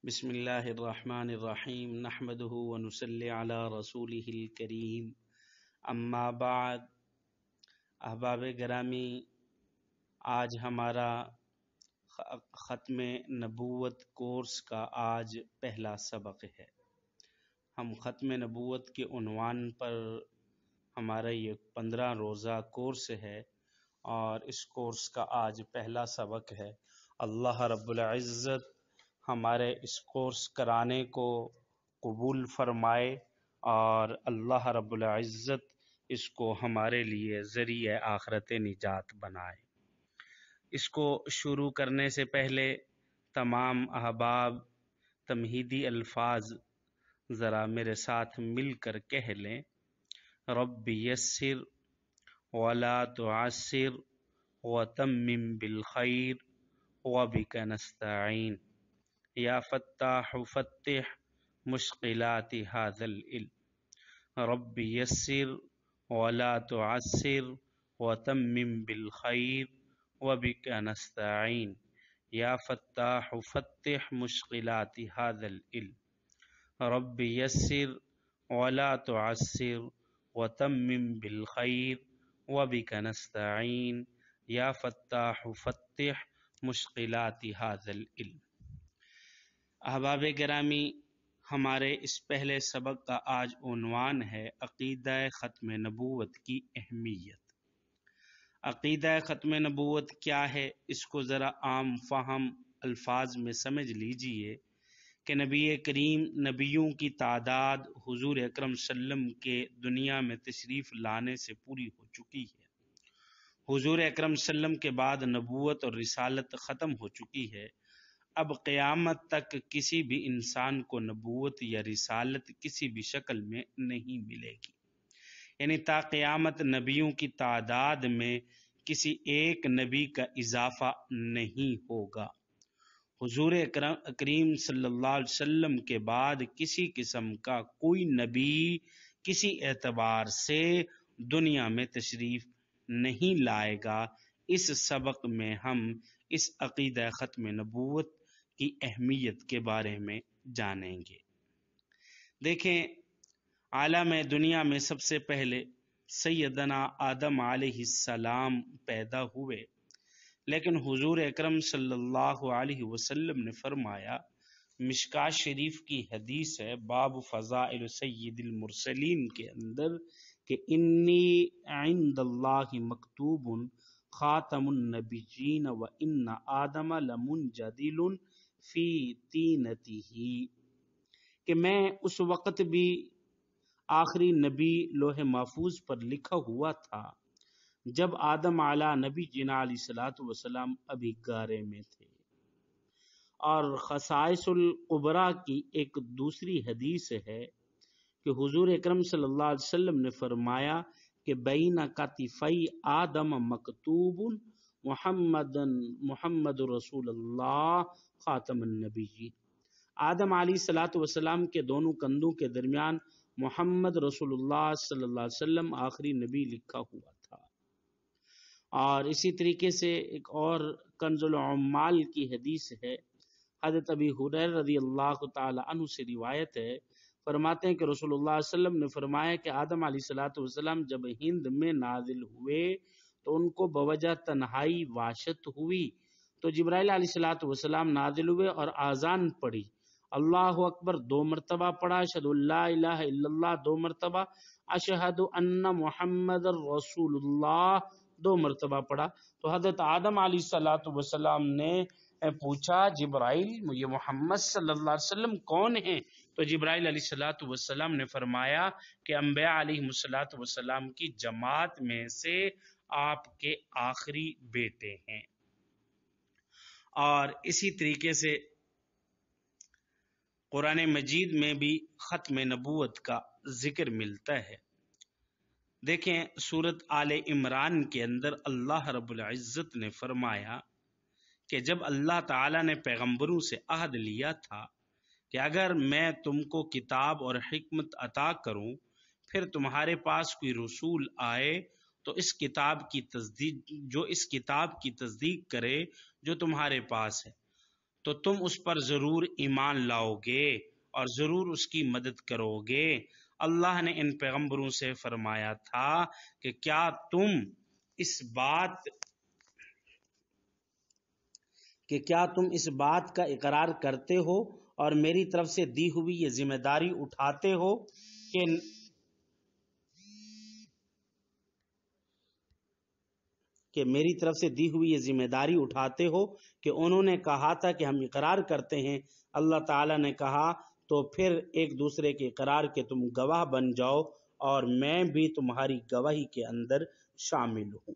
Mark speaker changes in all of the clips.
Speaker 1: بسم اللہ الرحمن الرحیم نحمدہ ونصلی علی رسولہ الکریم اما بعد۔ احباب گرامی، آج ہمارا ختم نبوت کورس کا آج پہلا سبق ہے۔ ہم ختم نبوت کے عنوان پر ہمارا یہ 15 روزہ کورس ہے اور اس کورس کا آج پہلا سبق ہے۔ اللہ رب العزت ہمارے اس کورس کرانے کو قبول فرمائے اور اللہ رب العزت اس کو ہمارے لیے ذریعہ آخرت نجات بنائے۔ اس کو شروع کرنے سے پہلے تمام احباب تمہیدی الفاظ ذرا میرے ساتھ مل کر کہہ لیں۔ رب یسر ولا تعسر وتمم بالخیر وبک نستعین یا فتاح فتح مشکلات هذا العلم۔ رب یسر ولا تعسر وتمم بالخیر وبک نستعین یا فتاح فتح مشکلات هذا العلم۔ رب یسر ولا تعسر وتمم بالخیر وبک نستعین یا فتاح فتح مشکلات هذا العلم۔ احباب گرامی، ہمارے اس پہلے سبق کا آج عنوان ہے عقیدہ ختم نبوت کی اہمیت۔ عقیدہ ختم نبوت کیا ہے؟ اس کو ذرا عام فہم الفاظ میں سمجھ لیجئے کہ نبی کریم نبیوں کی تعداد حضور اکرم صلی اللہ علیہ وسلم کے دنیا میں تشریف لانے سے پوری ہو چکی ہے۔ حضور اکرم صلی اللہ علیہ وسلم کے بعد نبوت اور رسالت ختم ہو چکی ہے۔ اب قیامت تک کسی بھی انسان کو نبوت یا رسالت کسی بھی شکل میں نہیں ملے گی، یعنی تا قیامت نبیوں کی تعداد میں کسی ایک نبی کا اضافہ نہیں ہوگا۔ حضور کریم صلی اللہ علیہ وسلم کے بعد کسی قسم کا کوئی نبی کسی اعتبار سے دنیا میں تشریف نہیں لائے گا۔ اس سبق میں ہم اس عقیدہ ختم نبوت کی اہمیت کے بارے میں جانیں گے۔ دیکھیں، عالم دنیا میں سب سے پہلے سیدنا آدم علیہ السلام پیدا ہوئے، لیکن حضور اکرم صلی اللہ علیہ وسلم نے فرمایا، مشکاۃ شریف کی حدیث ہے باب فضائل سید المرسلین کے اندر کہ انی عند اللہ مکتوب خاتم النبیین و ان آدم لمنجدل فی طینتہ، کہ میں اس وقت بھی آخری نبی لوح محفوظ پر لکھا ہوا تھا جب آدم علیہ نبی جنا علیہ الصلوۃ والسلام ابھی گارے میں تھے۔ اور خصائص القبریٰ کی ایک دوسری حدیث ہے کہ حضور اکرم صلی اللہ علیہ وسلم نے فرمایا کہ بین کتفی آدم مکتوب محمد رسول اللہ خاتم النبیین۔ آدم علیہ الصلوۃ والسلام کے دونوں کندھوں کے درمیان محمد رسول اللہ صلی اللہ علیہ وسلم آخری نبی لکھا ہوا تھا۔ اور اسی طریقے سے ایک اور کنز العمال کی حدیث ہے، حضرت ابی ہریرہ رضی اللہ تعالی عنہ سے روایت ہے، فرماتے ہیں کہ رسول اللہ صلی اللہ علیہ وسلم نے فرمایا کہ آدم علیہ الصلوۃ والسلام جب ہند میں نازل ہوئے تو ان کو بوجہ تنہائی وحشت ہوئی، تو جبرائیل علیہ الصلوۃ والسلام نازل ہوئے اور آذان پڑھی، اللہ اکبر 2 مرتبہ پڑھا، اشہد ان لا الہ الا اللہ 2 مرتبہ، اشہد ان محمد رسول اللہ 2 مرتبہ پڑھا۔ تو حضرت آدم علیہ الصلوۃ والسلام نے پوچھا، جبرائیل یہ محمد صلی اللہ علیہ وسلم کون ہیں؟ تو جبرائیل علیہ الصلوۃ والسلام نے فرمایا کہ انبیاء علیہ الصلوۃ والسلام کی جماعت میں سے آپ کے آخری بیٹے ہیں۔ اور اسی طریقے سے قرآن مجید میں بھی ختم نبوت کا ذکر ملتا ہے۔ دیکھیں، سورۃ آل عمران کے اندر اللہ رب العزت نے فرمایا کہ جب اللہ تعالیٰ نے پیغمبروں سے عہد لیا تھا کہ اگر میں تم کو کتاب اور حکمت عطا کروں، پھر تمہارے پاس کوئی رسول آئے تو اس کتاب کی تصدیق کرے جو تمہارے پاس ہے، تو تم اس پر ضرور ایمان لاؤ گے اور ضرور اس کی مدد کرو گے۔ اللہ نے ان پیغمبروں سے فرمایا تھا کہ کیا تم اس بات کا اقرار کرتے ہو اور میری طرف سے دی ہوئی یہ ذمہ داری اٹھاتے ہو کہ میری طرف سے دی ہوئی یہ ذمہ داری اٹھاتے ہو کہ انہوں نے کہا تھا کہ ہم اقرار کرتے ہیں۔ اللہ تعالیٰ نے کہا تو پھر ایک دوسرے کے اقرار کے تم گواہ بن جاؤ اور میں بھی تمہاری گواہی کے اندر شامل ہوں۔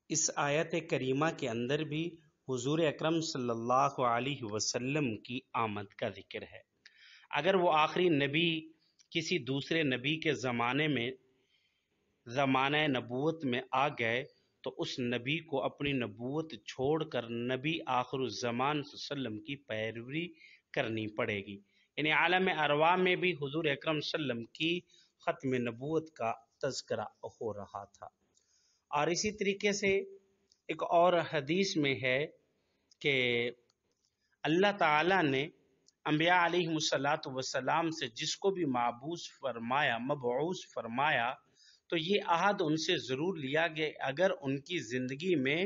Speaker 1: اس آیت کریمہ کے اندر بھی حضور اکرم صلی اللہ علیہ وسلم کی آمد کا ذکر ہے۔ اگر وہ آخری نبی کسی دوسرے نبی کے زمانہ نبوت میں آ گئے تو اس نبی کو اپنی نبوت چھوڑ کر نبی آخر الزمان صلی اللہ علیہ وسلم کی پیروی کرنی پڑے گی۔ یعنی عالم ارواح میں بھی حضور اکرم صلی اللہ علیہ وسلم کی ختم نبوت کا تذکرہ ہو رہا تھا۔ اور اسی طریقے سے ایک اور حدیث میں ہے کہ اللہ تعالیٰ نے انبیاء علیہ السلام سے جس کو بھی مبعوث فرمایا تو یہ عہد ان سے ضرور لیا گیا اگر ان کی زندگی میں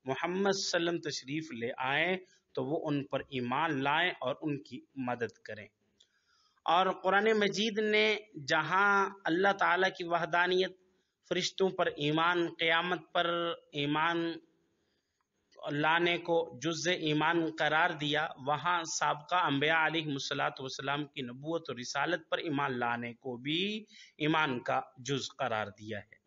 Speaker 1: محمد صلی اللہ علیہ وسلم تشریف لے آئیں تو وہ ان پر ایمان لائیں اور ان کی مدد کریں۔ اور قرآن مجید نے جہاں اللہ تعالیٰ کی وحدانیت، فرشتوں پر ایمان، قیامت پر ایمان لانے کو جز ایمان قرار دیا، وہاں سابقہ انبیاء علیہ السلام کی نبوت اور رسالت پر ایمان لانے کو بھی ایمان کا جز قرار دیا ہے۔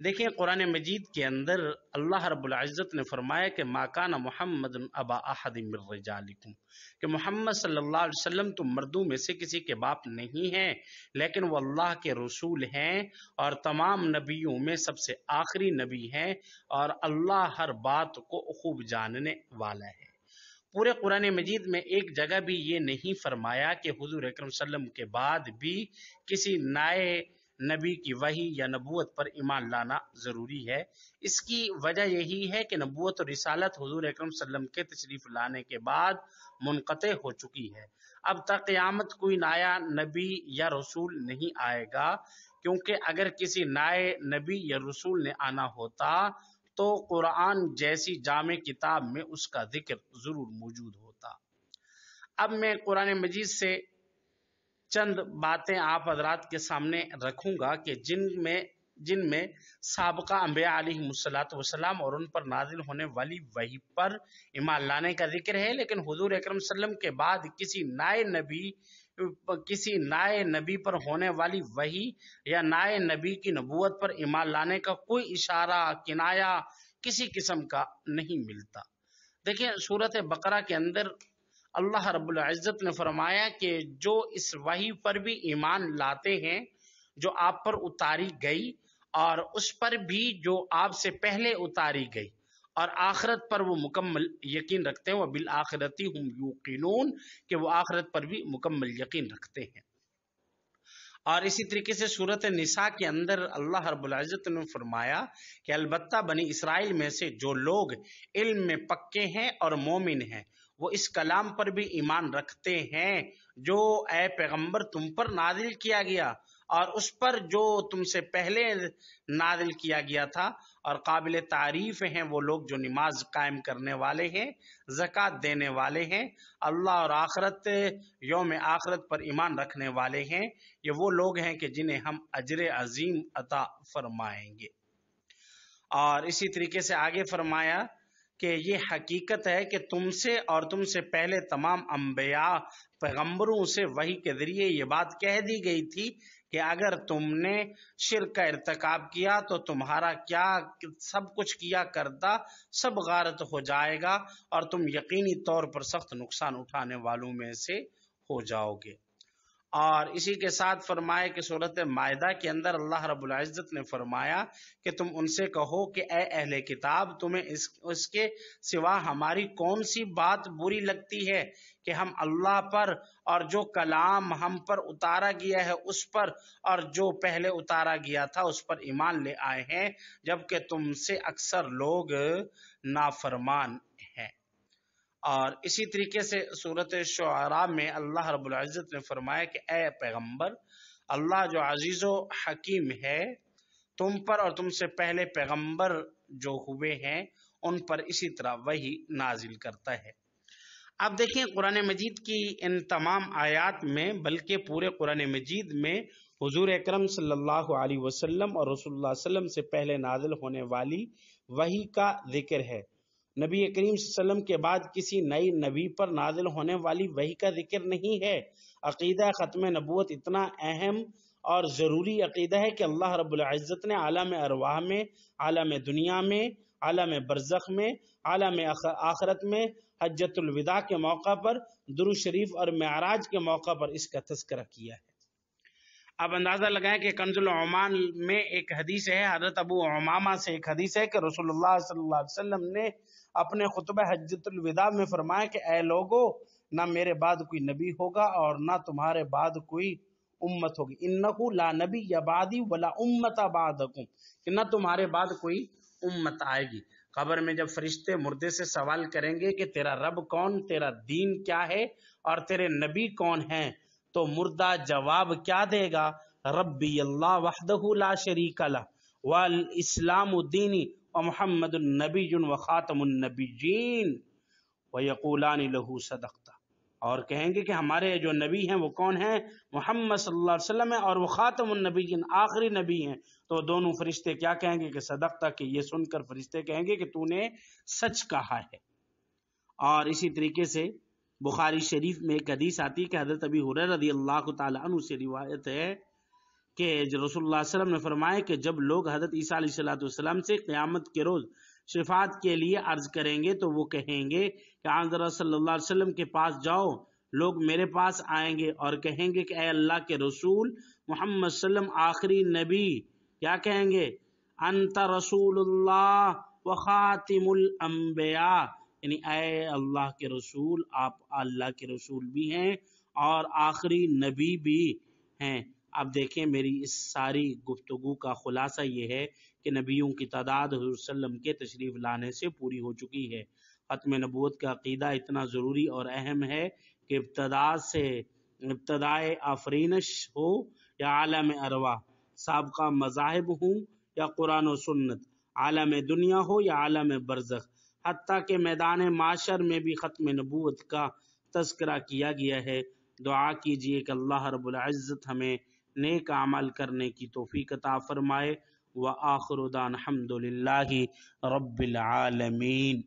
Speaker 1: دیکھیں قرآن مجید کے اندر اللہ رب العزت نے فرمایا کہ ما کان محمد ابا احد من رجالکم، کہ محمد صلی اللہ علیہ وسلم تو مردوں میں سے کسی کے باپ نہیں ہیں، لیکن وہ اللہ کے رسول ہیں اور تمام نبیوں میں سب سے آخری نبی ہیں اور اللہ ہر بات کو خوب جاننے والا ہے۔ پورے قرآن مجید میں ایک جگہ بھی یہ نہیں فرمایا کہ حضور اکرم صلی اللہ علیہ وسلم کے بعد بھی کسی نئے نبی کی وحی یا نبوت پر ایمان لانا ضروری ہے۔ اس کی وجہ یہی ہے کہ نبوت اور رسالت حضور اکرم صلی اللہ علیہ وسلم کے تشریف لانے کے بعد منقطع ہو چکی ہے۔ اب تک قیامت کوئی نیا نبی یا رسول نہیں آئے گا، کیونکہ اگر کسی نئے نبی یا رسول نے آنا ہوتا تو قرآن جیسی جامع کتاب میں اس کا ذکر ضرور موجود ہوتا۔ اب میں قرآن مجید سے چند باتیں آپ حضرات کے سامنے رکھوں گا کہ جن میں سابقہ انبیاء علیہ السلام اور ان پر نازل ہونے والی وحی پر ایمان لانے کا ذکر ہے، لیکن حضور اکرم صلی اللہ علیہ وسلم کے بعد کسی نئے نبی پر ہونے والی وحی یا نئے نبی کی نبوت پر ایمان لانے کا کوئی اشارہ، کنایہ کسی قسم کا نہیں ملتا۔ دیکھیں سورۃ بقرہ کے اندر اللہ رب العزت نے فرمایا کہ جو اس وحی پر بھی ایمان لاتے ہیں جو آپ پر اتاری گئی اور اس پر بھی جو آپ سے پہلے اتاری گئی اور آخرت پر وہ مکمل یقین رکھتے ہیں، وبالآخرۃ ہم یوقنون، کہ وہ آخرت پر بھی مکمل یقین رکھتے ہیں۔ اور اسی طریقے سے سورۃ نساء کے اندر اللہ رب العزت نے فرمایا کہ البتہ بنی اسرائیل میں سے جو لوگ علم میں پکے ہیں اور مومن ہیں وہ اس کلام پر بھی ایمان رکھتے ہیں جو اے پیغمبر تم پر نازل کیا گیا اور اس پر جو تم سے پہلے نازل کیا گیا تھا، اور قابل تعریف ہیں وہ لوگ جو نماز قائم کرنے والے ہیں، زکوٰۃ دینے والے ہیں، اللہ اور یوم آخرت پر ایمان رکھنے والے ہیں، یہ وہ لوگ ہیں کہ جنہیں ہم اجر عظیم عطا فرمائیں گے۔ اور اسی طریقے سے آگے فرمایا کہ یہ حقیقت ہے کہ تم سے اور تم سے پہلے تمام انبیاء پیغمبروں سے وحی کے ذریعے یہ بات کہہ دی گئی تھی کہ اگر تم نے شرک کا ارتکاب کیا تو تمہارا کیا سب کچھ کیا کرتا سب غارت ہو جائے گا اور تم یقینی طور پر سخت نقصان اٹھانے والوں میں سے ہو جاؤ گے۔ اور اسی کے ساتھ فرمایا کہ سورۃ مائدہ کے اندر اللہ رب العزت نے فرمایا کہ تم ان سے کہو کہ اے اہل کتاب تمہیں اس کے سوا ہماری کون سی بات بری لگتی ہے کہ ہم اللہ پر اور جو کلام ہم پر اتارا گیا ہے اس پر اور جو پہلے اتارا گیا تھا اس پر ایمان لے آئے ہیں، جبکہ تم سے اکثر لوگ نافرمان ہیں۔ اور اسی طریقے سے سورۃ شعراء میں اللہ رب العزت نے فرمایا کہ اے پیغمبر، اللہ جو عزیز و حکیم ہے تم پر اور تم سے پہلے پیغمبر جو ہوئے ہیں ان پر اسی طرح وہی نازل کرتا ہے۔ اب دیکھیں قرآن مجید کی ان تمام آیات میں، بلکہ پورے قرآن مجید میں حضور اکرم صلی اللہ علیہ وسلم اور رسول اللہ صلی اللہ علیہ وسلم سے پہلے نازل ہونے والی وحی کا ذکر ہے۔ نبی کریم صلی اللہ علیہ وسلم کے بعد کسی نئی نبی پر نازل ہونے والی وحی کا ذکر نہیں ہے۔ عقیدہ ختم نبوت اتنا اہم اور ضروری عقیدہ ہے کہ اللہ رب العزت نے عالم ارواح میں، عالم دنیا میں، عالم برزخ میں، عالم آخرت میں، حجۃ الوداع کے موقع پر، درود شریف اور معراج کے موقع پر اس کا تذکرہ کیا ہے۔ اب اندازہ لگائیں کہ کنز العمان میں ایک حدیث ہے، حضرت ابو امامہ سے ایک حدیث ہے کہ رسول اللہ صلی اللہ علیہ وسلم نے اپنے خطبہ حجۃ الوداع میں فرمایا کہ اے لوگو، نہ میرے بعد کوئی نبی ہوگا اور نہ تمہارے بعد کوئی امت ہوگی، انہ لا نبی بعدی ولا امت بعدکم، کہ نہ تمہارے بعد کوئی امت آئے گی۔ قبر میں جب فرشتے مردے سے سوال کریں گے کہ تیرا رب کون، تیرا دین کیا ہے اور تیرے نبی کون ہیں، تو مردہ جواب کیا دے گا؟ ربی اللہ وحدہ لا شریک لہ والاسلام دینی ومحمد النبی وخاتم النبیین ویقولان لہ صدقتا، اور کہیں گے کہ ہمارے جو نبی ہیں وہ کون ہیں؟ محمد صلی اللہ علیہ وسلم ہیں اور وہ خاتم النبیین، آخری نبی ہیں۔ تو دونوں فرشتے کیا کہیں گے کہ صدقتا، کہ یہ سن کر فرشتے کہیں گے کہ تو نے سچ کہا ہے۔ اور اسی طریقے سے بخاری شریف میں ایک حدیث آتی ہے کہ حضرت ابی ہریرہ رضی اللہ تعالی عنہ سے روایت ہے کہ رسول اللہ صلی اللہ علیہ وسلم نے فرمایا کہ جب لوگ حضرت عیسیٰ علیہ السلام سے قیامت کے روز شفاعت کے لیے عرض کریں گے تو وہ کہیں گے کہ حضرت صلی اللہ علیہ وسلم کے پاس جاؤ، لوگ میرے پاس آئیں گے اور کہیں گے کہ اے اللہ کے رسول محمد صلی اللہ علیہ وسلم آخری نبی، کیا کہیں گے؟ انت رسول اللہ وخاتم الانبیاء، یعنی اے اللہ کے رسول، آپ اللہ کے رسول بھی ہیں اور آخری نبی بھی ہیں۔ اب دیکھیں میری اس ساری گفتگو کا خلاصہ یہ ہے کہ نبیوں کی تعداد حضور صلی اللہ علیہ وسلم کے تشریف لانے سے پوری ہو چکی ہے۔ ختم نبوت کا عقیدہ اتنا ضروری اور اہم ہے کہ ابتدائے آفرینش ہو یا عالم ارواح، سابقہ مذاہب ہوں یا قرآن و سنت، عالم دنیا ہو یا عالم برزخ، حتیٰ کہ میدان معاشر میں بھی ختم نبوت کا تذکرہ کیا گیا ہے۔ دعا کیجئے کہ اللہ رب العزت ہمیں نیک عمل کرنے کی توفیق عطا فرمائے۔ وآخر دعوانا الحمد للہ رب العالمین۔